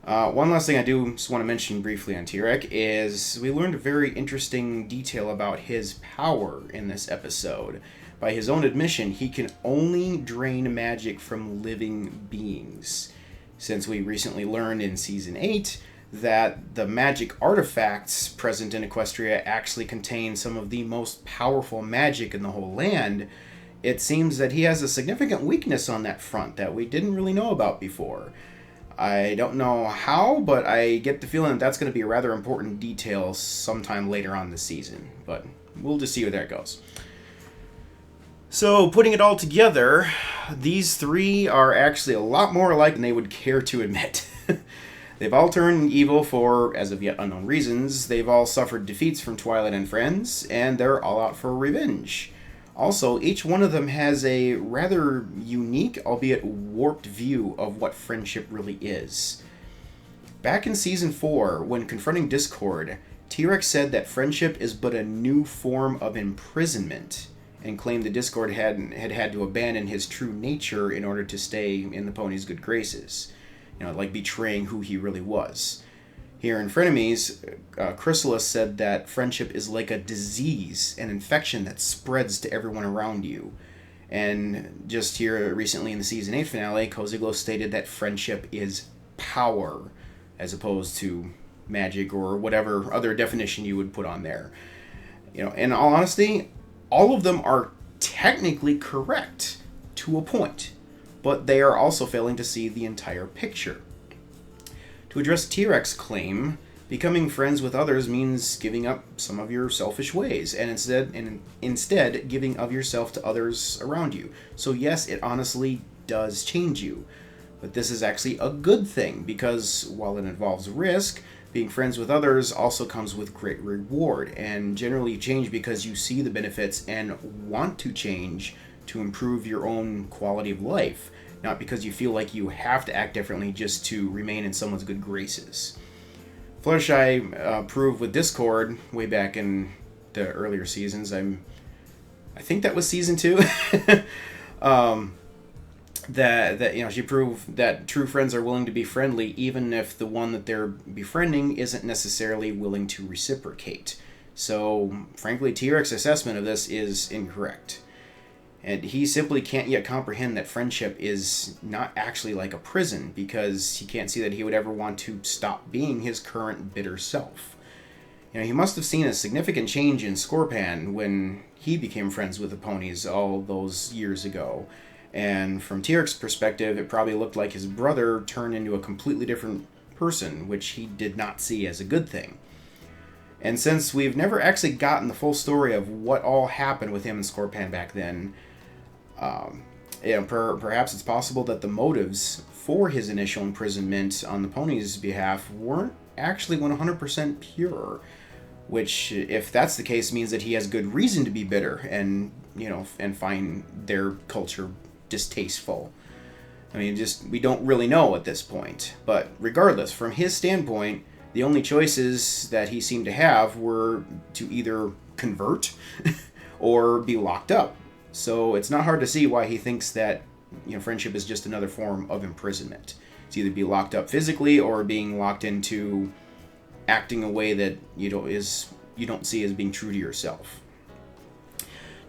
[SPEAKER 3] One last thing I do just want to mention briefly on T-Rex is we learned a very interesting detail about his power in this episode. By his own admission, he can only drain magic from living beings, since we recently learned in Season 8 that the magic artifacts present in Equestria actually contain some of the most powerful magic in the whole land. It seems that he has a significant weakness on that front that we didn't really know about before. I don't know how, but I get the feeling that that's going to be a rather important detail sometime later on this season. But we'll just see where that goes. So, putting it all together, these three are actually a lot more alike than they would care to admit. They've all turned evil for, as of yet unknown reasons. They've all suffered defeats from Twilight and friends, and they're all out for revenge. Also, each one of them has a rather unique, albeit warped view of what friendship really is. Back in Season 4, when confronting Discord, T-Rex said that friendship is but a new form of imprisonment, and claimed that Discord had to abandon his true nature in order to stay in the pony's good graces. Like betraying who he really was. Here in Frenemies, Chrysalis said that friendship is like a disease, an infection that spreads to everyone around you. And just here recently in the Season 8 finale, Koziglo stated that friendship is power, as opposed to magic or whatever other definition you would put on there. You know, in all honesty, all of them are technically correct to a point, but they are also failing to see the entire picture. To address T-Rex's claim, becoming friends with others means giving up some of your selfish ways, and instead giving of yourself to others around you. So yes, it honestly does change you. But this is actually a good thing, because while it involves risk, being friends with others also comes with great reward, and generally you change because you see the benefits and want to change to improve your own quality of life, not because you feel like you have to act differently just to remain in someone's good graces. Fluttershy proved with Discord way back in the earlier seasons. I think that was season 2. that you know, she proved that true friends are willing to be friendly even if the one that they're befriending isn't necessarily willing to reciprocate. So, frankly, T-Rex's assessment of this is incorrect. And he simply can't yet comprehend that friendship is not actually like a prison, because he can't see that he would ever want to stop being his current bitter self. You know, he must have seen a significant change in Scorpan when he became friends with the ponies all those years ago. And from T-Rex's perspective, it probably looked like his brother turned into a completely different person, which he did not see as a good thing. And since we've never actually gotten the full story of what all happened with him and Scorpan back then, you know, perhaps it's possible that the motives for his initial imprisonment on the ponies' behalf weren't actually 100% pure. Which, if that's the case, means that he has good reason to be bitter and, you know, and find their culture distasteful. I mean, we don't really know at this point. But regardless, from his standpoint, the only choices that he seemed to have were to either convert or be locked up. So it's not hard to see why he thinks that, you know, friendship is just another form of imprisonment. It's either be locked up physically or being locked into acting a way that you don't see as being true to yourself.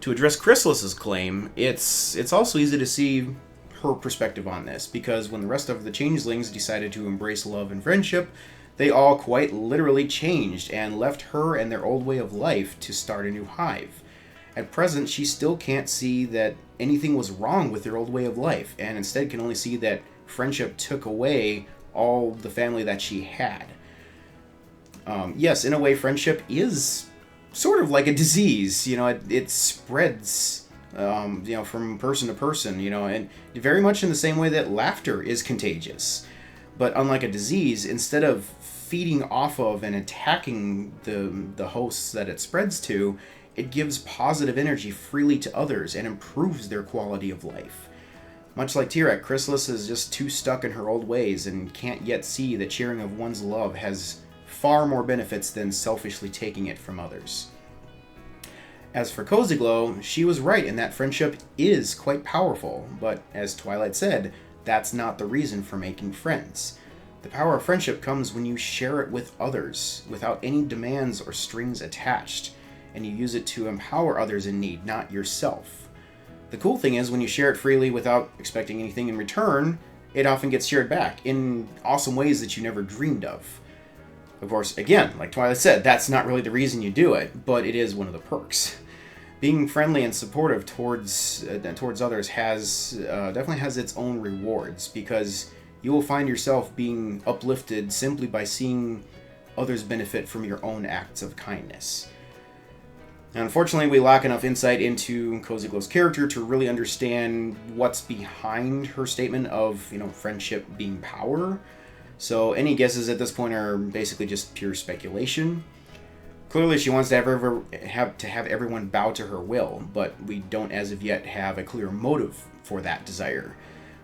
[SPEAKER 3] To address Chrysalis's claim, it's also easy to see her perspective on this, because when the rest of the changelings decided to embrace love and friendship, they all quite literally changed and left her and their old way of life to start a new hive. At present, she still can't see that anything was wrong with their old way of life, and instead can only see that friendship took away all the family that she had. Yes, in a way, friendship is sort of like a disease. You know, it spreads, you know, from person to person, you know, and very much in the same way that laughter is contagious. But unlike a disease, instead of feeding off of and attacking the hosts that it spreads to, it gives positive energy freely to others and improves their quality of life. Much like T-Rex, Chrysalis is just too stuck in her old ways and can't yet see that sharing of one's love has far more benefits than selfishly taking it from others. As for Koziglo, she was right in that friendship is quite powerful, but as Twilight said, that's not the reason for making friends. The power of friendship comes when you share it with others, without any demands or strings attached, and you use it to empower others in need, not yourself. The cool thing is, when you share it freely without expecting anything in return, it often gets shared back in awesome ways that you never dreamed of. Of course, again, like Twilight said, that's not really the reason you do it, but it is one of the perks. Being friendly and supportive towards others definitely has its own rewards, because you will find yourself being uplifted simply by seeing others benefit from your own acts of kindness. Now, unfortunately, we lack enough insight into Koziglo's character to really understand what's behind her statement of, you know, friendship being power. So any guesses at this point are basically just pure speculation. Clearly, she wants to have everyone bow to her will, but we don't as of yet have a clear motive for that desire.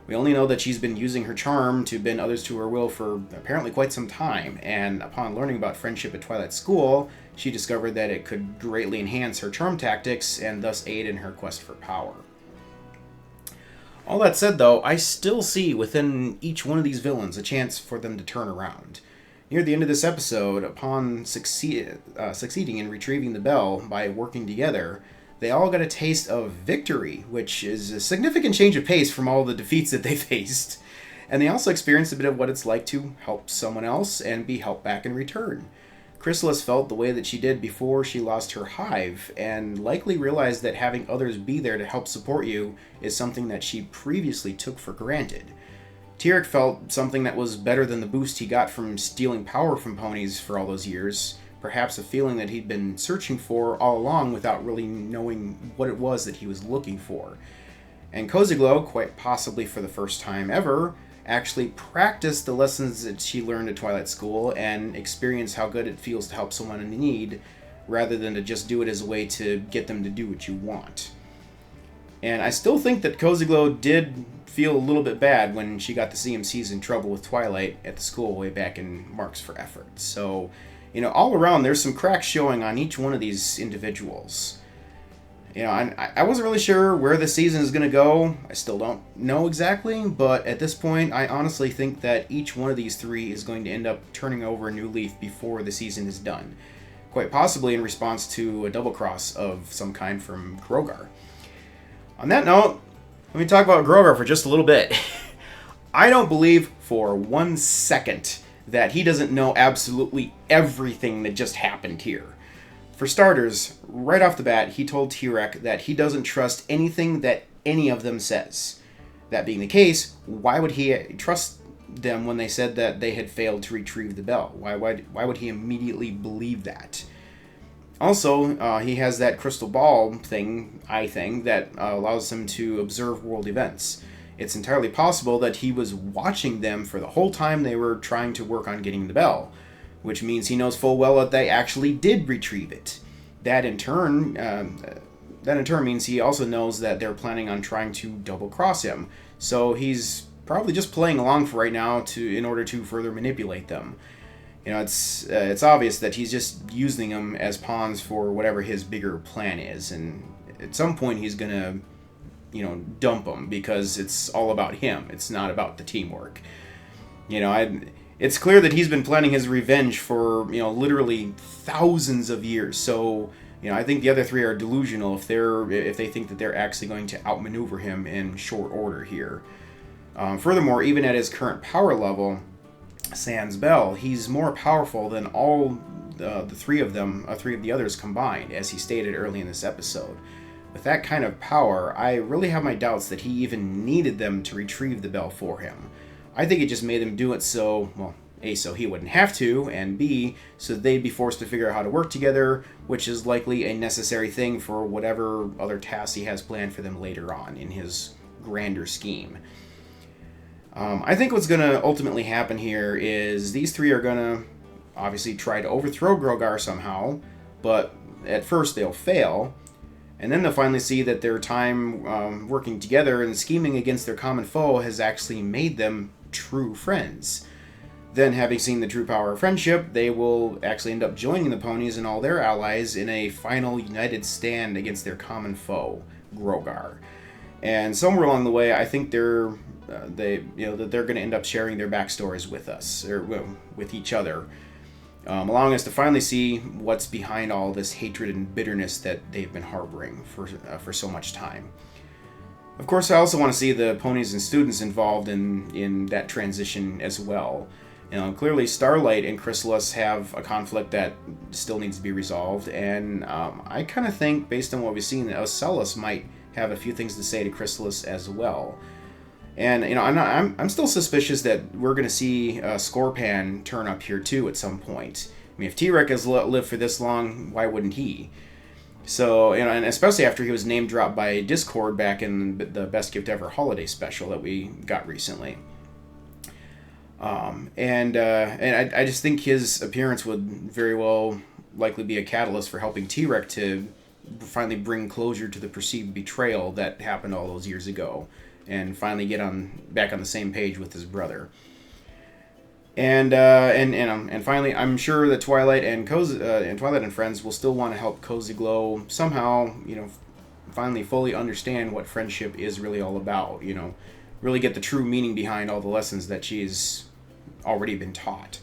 [SPEAKER 3] We only know that she's been using her charm to bend others to her will for apparently quite some time, and upon learning about friendship at Twilight School, she discovered that it could greatly enhance her charm tactics and thus aid in her quest for power. All that said, though, I still see within each one of these villains a chance for them to turn around. Near the end of this episode, upon succeeding in retrieving the bell by working together, they all got a taste of victory, which is a significant change of pace from all the defeats that they faced. And they also experienced a bit of what it's like to help someone else and be helped back in return. Chrysalis felt the way that she did before she lost her hive, and likely realized that having others be there to help support you is something that she previously took for granted. Tyrek felt something that was better than the boost he got from stealing power from ponies for all those years, perhaps a feeling that he'd been searching for all along without really knowing what it was that he was looking for. And Cozy Glow, quite possibly for the first time ever, actually practiced the lessons that she learned at Twilight School and experienced how good it feels to help someone in need, rather than to just do it as a way to get them to do what you want. And I still think that Cozy Glow did feel a little bit bad when she got the CMCs in trouble with Twilight at the school way back in Marks for Effort. So, all around, there's some cracks showing on each one of these individuals. I wasn't really sure where the season is going to go. I still don't know exactly, but at this point, I honestly think that each one of these three is going to end up turning over a new leaf before the season is done. Quite possibly in response to a double cross of some kind from Grogar. On that note, let me talk about Grogar for just a little bit. I don't believe for 1 second that he doesn't know absolutely everything that just happened here. For starters, right off the bat, he told Tyrek that he doesn't trust anything that any of them says. That being the case, why would he trust them when they said that they had failed to retrieve the bell? Why would he immediately believe that? Also, he has that crystal ball eye thing, that allows him to observe world events. It's entirely possible that he was watching them for the whole time they were trying to work on getting the bell, which means he knows full well that they actually did retrieve it. That in turn means he also knows that they're planning on trying to double-cross him. So he's probably just playing along for right now in order to further manipulate them. It's obvious that he's just using them as pawns for whatever his bigger plan is, and at some point he's gonna, dump them because it's all about him. It's not about the teamwork. It's clear that he's been planning his revenge for, literally thousands of years. So, I think the other three are delusional if they think that they're actually going to outmaneuver him in short order here. Furthermore, even at his current power level, sans Bell, he's more powerful than all the three of the others combined, as he stated early in this episode. With that kind of power, I really have my doubts that he even needed them to retrieve the bell for him. I think it just made them do it so A, so he wouldn't have to, and B, so they'd be forced to figure out how to work together, which is likely a necessary thing for whatever other tasks he has planned for them later on in his grander scheme. I think what's going to ultimately happen here is these three are going to obviously try to overthrow Grogar somehow, but at first they'll fail, and then they'll finally see that their time working together and scheming against their common foe has actually made them true friends. Then, having seen the true power of friendship, they will actually end up joining the ponies and all their allies in a final united stand against their common foe, Grogar. And somewhere along the way, I think that they're going to end up sharing their backstories with us, or with each other, allowing us to finally see what's behind all this hatred and bitterness that they've been harboring for so much time. Of course, I also want to see the ponies and students involved in that transition as well. Clearly Starlight and Chrysalis have a conflict that still needs to be resolved, and I kind of think, based on what we've seen, that Ocellus might have a few things to say to Chrysalis as well. And I'm still suspicious that we're going to see Scorpan turn up here too at some point. I mean, if Tyrek has lived for this long, why wouldn't he? So, and especially after he was name dropped by Discord back in the Best Gift Ever holiday special that we got recently. And I just think his appearance would very well likely be a catalyst for helping Tyrek to finally bring closure to the perceived betrayal that happened all those years ago, and finally get back on the same page with his brother. And finally, I'm sure that Twilight and Twilight and friends will still want to help Cozy Glow somehow, finally fully understand what friendship is really all about. Really get the true meaning behind all the lessons that she's already been taught.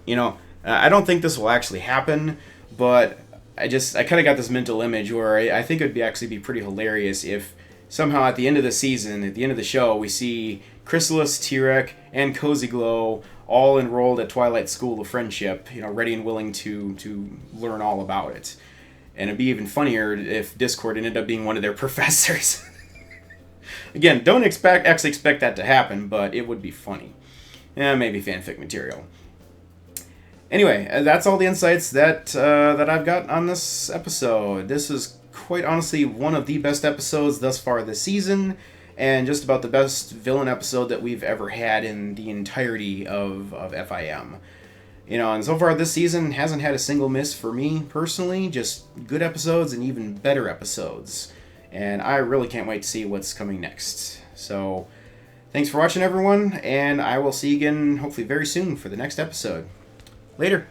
[SPEAKER 3] You know, I don't think this will actually happen, but I kind of got this mental image where I think it would actually be pretty hilarious if somehow at the end of the season, at the end of the show, we see Chrysalis, T-Rex, and Cozy Glow all enrolled at Twilight School of Friendship, you know, ready and willing to learn all about it. And it'd be even funnier if Discord ended up being one of their professors. Again, don't actually expect that to happen, but it would be funny. Maybe fanfic material. Anyway, that's all the insights that I've got on this episode. This is quite honestly one of the best episodes thus far this season, and just about the best villain episode that we've ever had in the entirety of FiM. You know, and so far this season hasn't had a single miss for me personally, just good episodes and even better episodes. And I really can't wait to see what's coming next. So, thanks for watching everyone, and I will see you again hopefully very soon for the next episode. Later.